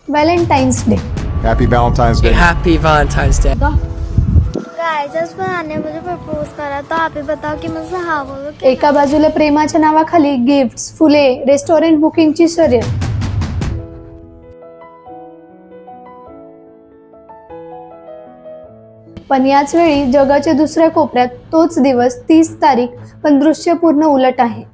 Valentine's Day. Happy Valentine's Day. Happy Valentine's Day. Guys मैंने मुझे propose करा तो आप ही बताओ कि मुझे हाँ बोलो कि एका बाजूला प्रेमाच्या नावाखाली गिफ्ट्स, फुले, रेस्टॉरंट बुकिंगची शर्यत. पण याच वेळी जगाच्या दुसऱ्या कोपऱ्यात तोच दिवस 30 तारीख पण दृश्य पूर्ण उलट आहे.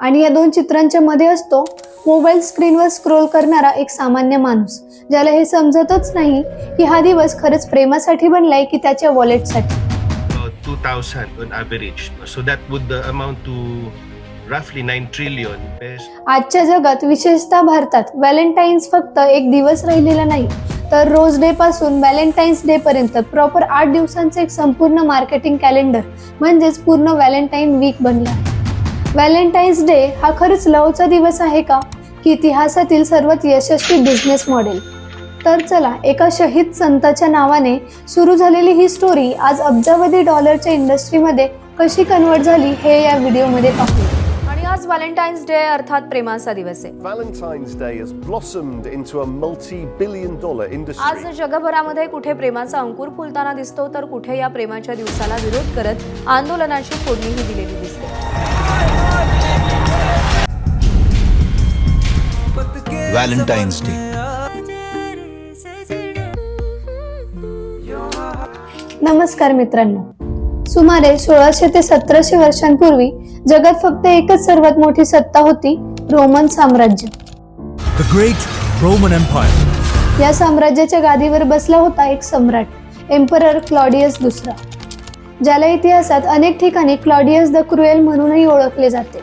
आणि या दोन चित्रांच्या मध्ये असतो मोबाईल स्क्रीनवर स्क्रोल करणारा एक सामान्य माणूस, ज्याला हे समजतच नाही की हा दिवस खरंच प्रेमासाठी बनलाय की त्याच्या वॉलेटसाठी. 2,000 on average. So that would amount to roughly 9 trillion pesos. आजच्या जगात विशेषतः भारतात व्हॅलेंटाईन्स फक्त एक दिवस राहिलेला नाही, तर रोज डे पासून व्हॅलेंटाईन्स डे पर्यंत प्रॉपर 8 दिवसांचे एक संपूर्ण मार्केटिंग कॅलेंडर म्हणजेच पूर्ण व्हॅलेंटाईन वीक बनला आहे. व्हॅलेंटाईन्स डे हा खरंच लवचा दिवस आहे का, की इतिहासातील सर्वात यशस्वी बिझनेस मॉडेल? तर चला, एका शहीद संताच्या नावाने सुरू झालेली ही स्टोरी आज अब्जावधी डॉलरच्या इंडस्ट्रीमध्ये कशी कन्वर्ट झाली हे या व्हिडिओमध्ये पाहू. आणि आज व्हॅलेंटाईन्स डे अर्थात प्रेमाचा दिवस आहे. Valentine's Day has blossomed into a multi-billion-dollar industry. आज जगभरामध्ये कुठे प्रेमाचा अंकुर फुलताना दिसतो, तर कुठे या प्रेमाच्या दिवसाला विरोध करत आंदोलनाची फोडणीही दिलेली दिसते. Valentine's Day. नमस्कार मित्रांनो, सुमारे 1600 ते 1700 वर्षांपूर्वी जगात फक्त एकच सर्वात मोठी सत्ता होती, रोमन साम्राज्य. The Great Roman Empire. या साम्राज्याच्या गादीवर बसला होता एक सम्राट, एम्परर क्लॉडियस दुसरा, ज्याला इतिहासात अनेक ठिकाणी क्लॉडियस द क्रुएल म्हणूनही ओळखले जाते.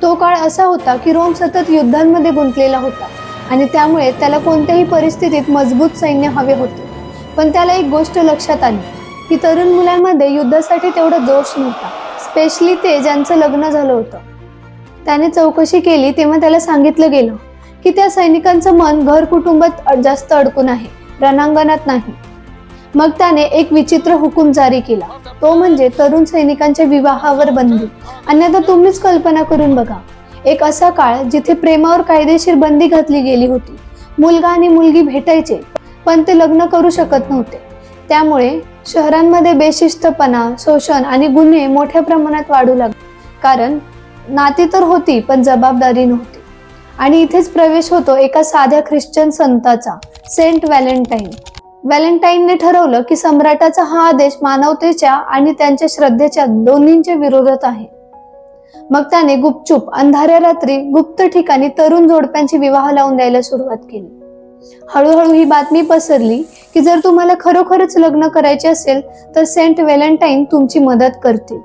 तो काळ असा होता की रोम सतत युद्धांमध्ये गुंतलेला होता आणि त्यामुळे त्याला कोणत्याही परिस्थितीत मजबूत सैन्य हवे होते. पण त्याला एक गोष्ट लक्षात आली की तरुण मुलांमध्ये युद्धासाठी तेवढा जोश नव्हता, स्पेशली ते ज्यांचं लग्न झालं होतं. त्याने चौकशी केली तेव्हा त्याला सांगितलं गेलं की त्या सैनिकांचं मन घर कुटुंबात जास्त अडकून आहे, रणांगणात नाही. मग त्याने एक विचित्र हुकूम जारी केला, तो म्हणजे तरुण सैनिकांच्या विवाहावर बंदी. आणि आता तुम्हीच कल्पना करून बघा, एक असा काळ जिथे प्रेमावर कायदेशीर बंदी घातली गेली होती. मुलगा आणि मुलगी भेटायचे पण ते लग्न करू शकत नव्हते. त्यामुळे शहरांमध्ये बेशिस्तपणा, शोषण आणि गुन्हे मोठ्या प्रमाणात वाढू लागले, कारण नाती तर होती पण जबाबदारी नव्हती. आणि इथेच प्रवेश होतो एका साध्या ख्रिश्चन संताचा, सेंट व्हॅलेंटाईन. व्हॅलेंटाईनने ठरवलं की सम्राटाचा हा आदेश मानवतेच्या आणि त्यांच्या श्रद्धेच्या दोन्हींच्या विरोधात आहे. मग त्याने गुपचूप अंधाऱ्या रात्री गुप्त ठिकाणी तरुण जोडप्यांचे विवाह लावून द्यायला सुरुवात केली. हळूहळू ही बातमी पसरली की जर तुम्हाला खरोखरच लग्न करायचे असेल तर सेंट व्हॅलेंटाईन तुमची मदत करतील.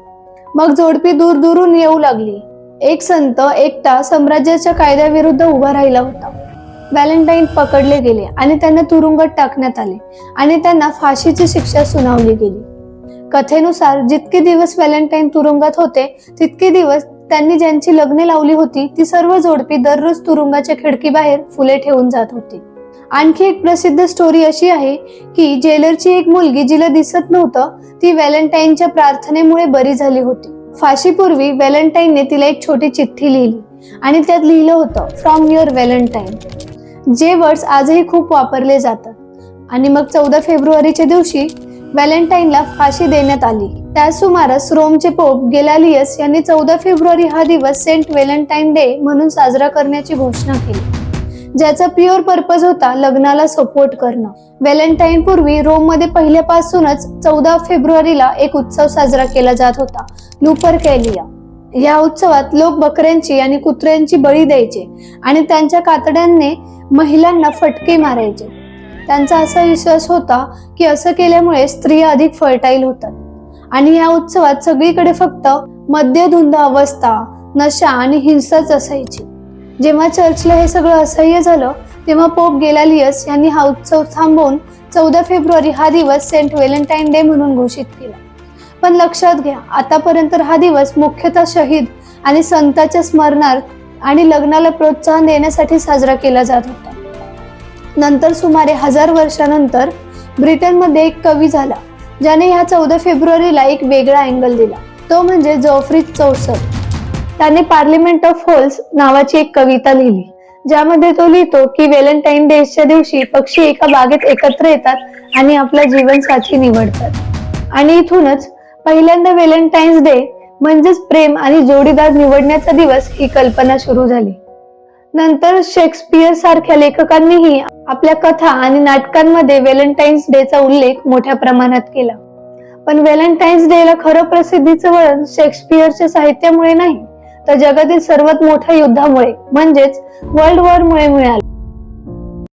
मग जोडपी दूर दूरून येऊ लागली. एक संत एकटा साम्राज्याच्या कायद्याविरुद्ध उभा राहिला होता. व्हॅलेंटाईन पकडले गेले आणि त्यांना तुरुंगात टाकण्यात आले आणि त्यांना फाशीची शिक्षा सुनावली गेली. कथेनुसार जितके दिवस व्हॅलेंटाईन तुरुंगात होते तितके दिवस त्यांनी ज्यांची लग्ने लावली होती ती सर्व जोडपी दररोज तुरुंगाच्या खिडकीबाहेर फुले ठेवून जात होती. आणखी एक प्रसिद्ध स्टोरी अशी आहे की जेलरची एक मुलगी जिला दिसत नव्हतं ती व्हॅलेंटाईनच्या प्रार्थनेमुळे बरी झाली होती. फाशीपूर्वी व्हॅलेंटाईनने तिला एक छोटी चिठ्ठी लिहिली आणि त्यात लिहिलं होतं, फ्रॉम युअर व्हॅलेंटाईन. जे वर्ड्स आजही खूप वापरले जातात. आणि मग 14 फेब्रुवारीच्या दिवशी व्हॅलेंटाईनला फाशी देण्यात आली. त्या सुमारास रोमचे पोप गेलालियस यांनी 14 फेब्रुवारी हा दिवस सेंट व्हॅलेंटाईन डे म्हणून साजरा करण्याची घोषणा केली, ज्याचा प्युअर पर्पज होता लग्नाला सपोर्ट करणं. व्हॅलेंटाईन पूर्वी रोम मध्ये पहिल्यापासूनच 14 फेब्रुवारीला एक उत्सव साजरा केला जात होता, लुपरकॅलिया. या उत्सवात लोक बकऱ्यांची आणि कुत्र्यांची बळी द्यायचे आणि त्यांच्या कातड्यांनी महिलांना फटके मारायचे. त्यांचा असा विश्वास होता की असं केल्यामुळे स्त्रिया अधिक फर्टाईल होतात. आणि या उत्सवात सगळीकडे फक्त मद्यधुंद अवस्था, नशा आणि हिंसाच असायची. जेव्हा चर्चला हे सगळं असह्य झालं तेव्हा पोप गेलालियस यांनी हा उत्सव थांबवून 14 फेब्रुवारी हा दिवस सेंट व्हॅलेंटाईन डे म्हणून घोषित केला. पण लक्षात घ्या, आतापर्यंत हा दिवस मुख्यतः शहीद आणि संतांच्या स्मरणार्थ आणि लग्नाला प्रोत्साहन देण्यासाठी साजरा केला जात होता. नंतर सुमारे 1000 वर्षानंतर ब्रिटनमध्ये एक कवी झाला ज्याने ह्या 14 फेब्रुवारीला एक वेगळा अँगल दिला, तो म्हणजे जॉफ्री चौसर. त्याने पार्लिमेंट ऑफ होल्स नावाची एक कविता लिहिली, ज्यामध्ये तो लिहितो की व्हॅलेंटाईन डेच्या दिवशी पक्षी एका बागेत एकत्र येतात आणि आपला जीवनसाथी निवडतात. आणि इथूनच पहिल्यांदा व्हॅलेंटाईन्स डे म्हणजेच प्रेम आणि जोडीदार निवडण्याचा दिवस ही कल्पना सुरू झाली. नंतर शेक्सपियर सारख्या लेखकांनीही आपल्या कथा आणि नाटकांमध्ये व्हॅलेंटाईन्स डेचा उल्लेख मोठ्या प्रमाणात केला. पण व्हॅलेंटाईन्स डेला खरं प्रसिद्धीचं वळण शेक्सपियरच्या साहित्यामुळे नाही, तर जगातील सर्वात मोठ्या युद्धामुळे म्हणजेच वर्ल्ड वॉरमुळे मिळालं.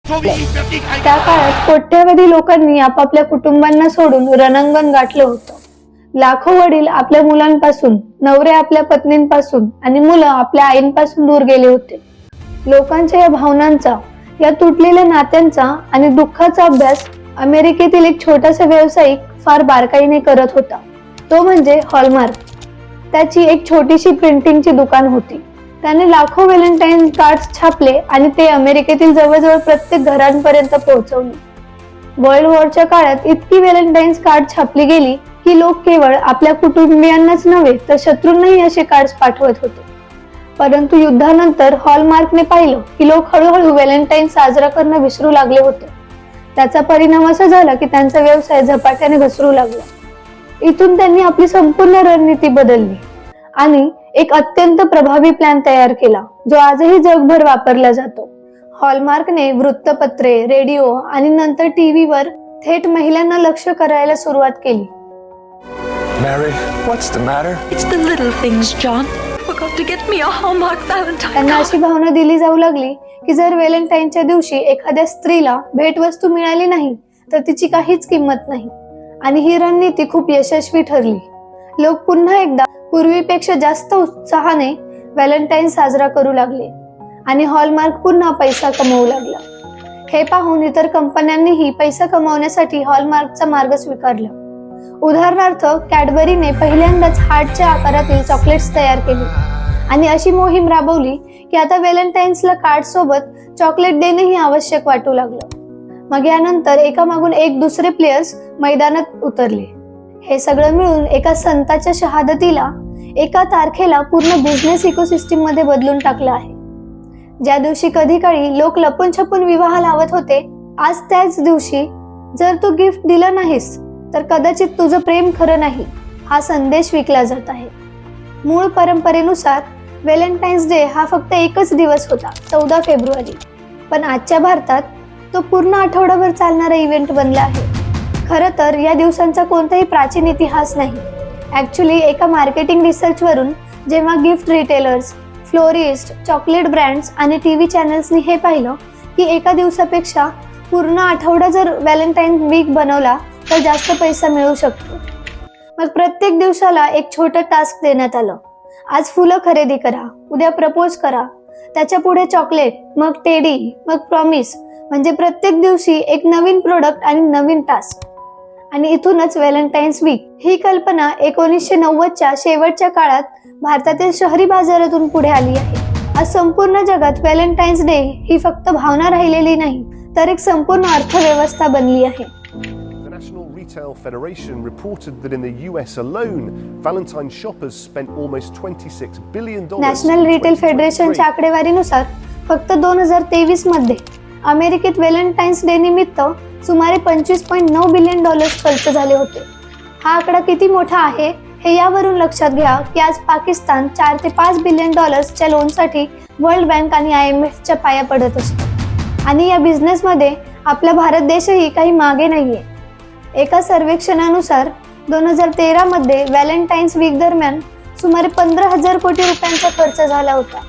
त्या काळात कोट्यावधी लोकांनी आपापल्या कुटुंबांना सोडून रणांगण गाठलं होतं. लाखो वडील आपल्या मुलांपासून, नवरे आपल्या पत्नींपासून आणि मुलं आपल्या आईंपासून दूर गेले होते. लोकांच्या या भावनांचा, या तुटलेल्या नात्यांचा आणि दुःखाचा अभ्यास अमेरिकेतील एक छोटासा व्यावसायिक फार बारकाईने करत होता, तो म्हणजे हॉलमार्क. त्याची एक छोटीशी प्रिंटिंगची दुकान होती. त्याने लाखो व्हॅलेंटाईन कार्ड्स छापले आणि ते अमेरिकेतील जवळजवळ प्रत्येक घरांपर्यंत पोहोचवले. वर्ल्ड वॉरच्या काळात इतकी व्हॅलेंटाईन्स कार्ड छापली गेली की लोक केवळ आपल्या कुटुंबियांनाच नव्हे तर शत्रूंनाही असे कार्ड्स पाठवत होते. परंतु युद्धानंतर हॉलमार्कने पाहिलं की लोक हळूहळू व्हॅलेंटाईन साजरा करणं विसरू लागले होते. त्याचा परिणाम असा झाला की त्यांचा व्यवसाय झपाट्याने घसरू लागला. इथून त्यांनी आपली संपूर्ण रणनीती बदलली आणि एक अत्यंत प्रभावी प्लॅन तयार केला, जो आजही जगभर वापरला जातो. हॉलमार्कने वृत्तपत्रे, रेडिओ आणि नंतर टीव्हीवर थेट महिलांना लक्ष्य करायला सुरुवात केली. Mary, what's the matter? It's the little things, John. Forgot to get me a Hallmark Valentine त्यांना card. अशी भावना दिली जाऊ लागली की जर व्हॅलेंटाईनच्या दिवशी एखाद्या स्त्रीला भेटवस्तू मिळाली नाही तर तिची काहीच किंमत नाही. आणि ही रणनीती खूप यशस्वी ठरली. लोक पुन्हा एकदा पूर्वीपेक्षा जास्त उत्साहाने व्हॅलेंटाईन साजरा करू लागले आणि हॉलमार्क पुन्हा पैसा कमवू लागला. हे पाहून इतर कंपन्यांनीही पैसा कमवण्यासाठी हॉलमार्कचा मार्ग स्वीकारला. उदाहरणार्थ कॅडबरीने पहिल्यांदाच हार्टच्या आकारातील चॉकलेट्स तयार केली आणि अशी मोहीम राबवली की आता व्हॅलेंटाईन्सला कार्ड सोबत चॉकलेट देणंही आवश्यक वाटू लागलं. मग यानंतर एकामागून एक दुसरे प्लेयर्स मैदानात उतरले. हे सगळं मिळून एका संताच्या शहादतीला, एका तारखेला पूर्ण बिझनेस इकोसिस्टीम मध्ये बदलून टाकलं आहे. ज्या दिवशी कधी काळी लोक लपून छपून विवाह लावत होते, आज त्याच दिवशी जर तू गिफ्ट दिलं नाहीस तर कदाचित तुझं प्रेम खरं नाही, हा संदेश विकला जात आहे. मूळ परंपरेनुसार व्हॅलेंटाईन्स डे हा फक्त एकच दिवस होता, 14 फेब्रुवारी. पण आजच्या भारतात तो पूर्ण आठवडाभर चालणारा इव्हेंट बनला आहे. खरं तर या दिवसांचा कोणताही प्राचीन इतिहास नाही. ऍक्च्युली एका मार्केटिंग रिसर्चवरून जेव्हा gift retailers, florist, chocolate brands आणि टीव्ही चॅनल्सनी हे पाहिलं की एका दिवसापेक्षा पूर्ण आठवडा जर व्हॅलेंटाईन वीक बनवला तर जास्त पैसा मिळू शकतो, मग प्रत्येक दिवसाला एक छोटं टास्क देण्यात आलं. आज फुलं खरेदी करा, उद्या प्रपोज करा, त्याच्या पुढे चॉकलेट, मग टेडी, मग प्रॉमिस. म्हणजे प्रत्येक दिवशी एक नवीन प्रोडक्ट आणि नवीन टास्क. आणि इथूनच व्हॅलेंटाईन्स वीक ही कल्पना 1990च्या शेवटच्या काळात भारतातील शहरी बाजारातून पुढे आली आहे. आज संपूर्ण जगात व्हॅलेंटाईन्स डे ही फक्त भावना राहिलेली नाही, तर एक संपूर्ण अर्थव्यवस्था बनली आहे. The National Retail Federation reported that in the US alone, Valentine shoppers spent almost $26 billion. National retail फेडरेशनच्या आकडेवारीनुसार फक्त 2023 मध्ये अमेरिकेत व्हॅलेंटाईन्स डे निमित्त सुमारे $25.9 बिलियन खर्च झाले होते. हा आकडा किती मोठा आहे हे यावरून लक्षात घ्या की आज पाकिस्तान $4 ते $5 बिलियन च्या लोनसाठी वर्ल्ड बँक आणि IMFच्या पाया पडत असतो. आणि या बिझनेसमध्ये आपला भारत देशही काही मागे नाहीये. एका सर्वेक्षणानुसार 2013 मध्ये व्हॅलेंटाईन्स वीक दरम्यान सुमारे 15,000 कोटी रुपयांचा खर्च झाला होता.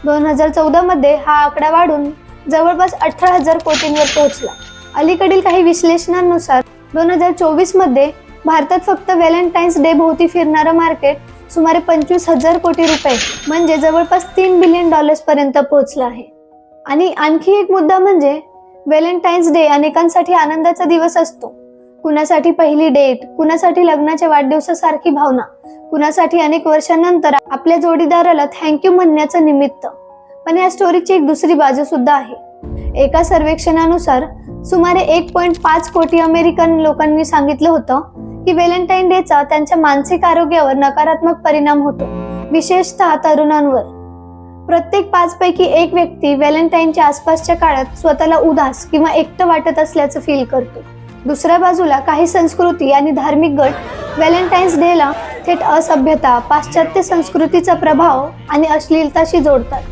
2014 मध्ये हा आकडा वाढून जवळपास 18,000 कोटींवर पोहोचला. अलीकडील काही विश्लेषणांनुसार 2024 मध्ये भारतात फक्त व्हॅलेंटाईन्स डे भोवती फिरणारं मार्केट सुमारे 25,000 कोटी रुपये म्हणजे जवळपास $3 बिलियन पर्यंत पोहोचलं आहे. आणि आणखी एक मुद्दा म्हणजे व्हॅलेंटाईन्स डे अनेकांसाठी आनंदाचा दिवस असतो. कुणासाठी पहिली डेट, कुणासाठी लग्नाच्या वाढदिवसासारखी भावना, कुणासाठी अनेक वर्षांनंतर आपल्या जोडीदाराला थँक्यू म्हणण्याचं निमित्त. पण या स्टोरीची एक दुसरी बाजू सुद्धा आहे. एका सर्वेक्षणानुसार सुमारे 1.5 कोटी अमेरिकन लोकांनी सांगितलं होतं की व्हॅलेंटाईन डेचा त्यांच्या मानसिक आरोग्यावर नकारात्मक परिणाम होतो, विशेषतः तरुणांवर. प्रत्येक 5 पैकी 1 व्यक्ती व्हॅलेंटाईनच्या आसपासच्या काळात स्वतःला उदास किंवा एकटं वाटत असल्याचं फील करतो. दुसऱ्या बाजूला काही संस्कृती आणि धार्मिक गट व्हॅलेंटाईन्स डेला थेट असभ्यता, पाश्चात्य संस्कृतीचा प्रभाव आणि अश्लीलताशी जोडतात.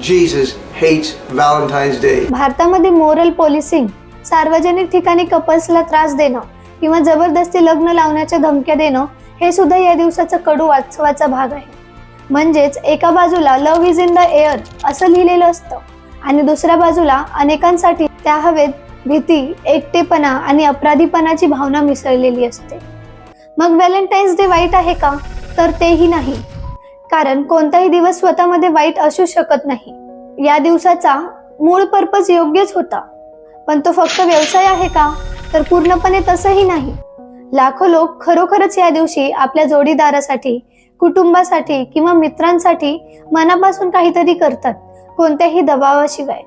Jesus hates Valentine's Day. भारतामध्ये मोरल पोलिसिंग, सार्वजनिक ठिकाणी कपल्सला त्रास देणं किंवा जबरदस्ती लग्न लावण्याच्या धमक्या देणं हे सुद्धा या दिवसाचा कडू वास्तवाचा भाग आहे. म्हणजेच एका बाजूला love is in the air असं लिहिलेलं असतं आणि दुसऱ्या बाजूला अनेकांसाठी त्या हवेत भीती, एकटेपणा आणि अपराधीपणाची भावना मिसळलेली असते. मग व्हॅलेंटाईन्स डे वाईट आहे का? तर तेही नाही, कारण कोणताही दिवस स्वतःमध्ये वाईट असू शकत नाही. या दिवसाचा मूळ पर्पज योग्यच होता, पण तो फक्त व्यवसाय आहे का? तर पूर्णपणे तसंही नाही. लाखो लोक खरोखरच या दिवशी आपल्या जोडीदारासाठी, कुटुंबासाठी किंवा मित्रांसाठी मनापासून काहीतरी करतात, कोणत्याही दबावाशिवाय.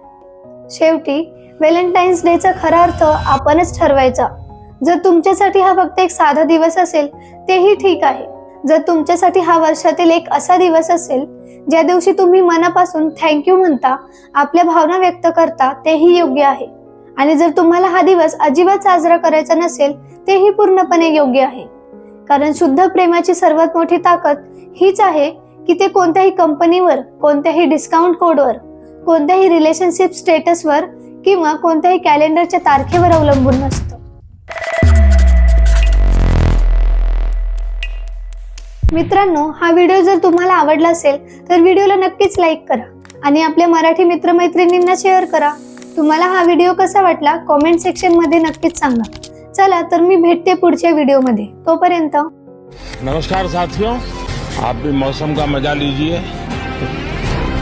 शेवटी व्हॅलेंटाईन्स डेचा खरा अर्थ आपणच ठरवायचा. जर तुमच्यासाठी हा फक्त एक साधा दिवस असेल तेही ठीक आहे. जर तुमच्यासाठी हा वर्षातील एक असा दिवस असेल ज्या दिवशी तुम्ही मनापासून थँक्यू म्हणता, आपल्या भावना व्यक्त करता, तेही योग्य आहे. आणि जर तुम्हाला हा दिवस अजिबात साजरा करायचा नसेल तेही पूर्णपणे योग्य आहे. कारण शुद्ध प्रेमाची सर्वात मोठी ताकद हीच आहे की ते कोणत्याही कंपनीवर, कोणत्याही डिस्काउंट कोडवर, कोणत्याही रिलेशनशिप स्टेटसवर किंवा कोणत्याही कॅलेंडरच्या तारखेवर अवलंबून नसतं. मित्रांनो, हा व्हिडिओ जर तुम्हाला आवडला असेल तर व्हिडिओला नक्कीच लाईक करा आणि आपल्या मराठी मित्रमैत्रिणींना शेअर करा. तुम्हाला हा व्हिडिओ कसा वाटला कॉमेंट सेक्शन मध्ये नक्कीच सांगा. चला तर मी भेटते पुढच्या व्हिडिओमध्ये. तोपर्यंत नमस्कार साथियों, आप भी मौसम का मजा लीजिए.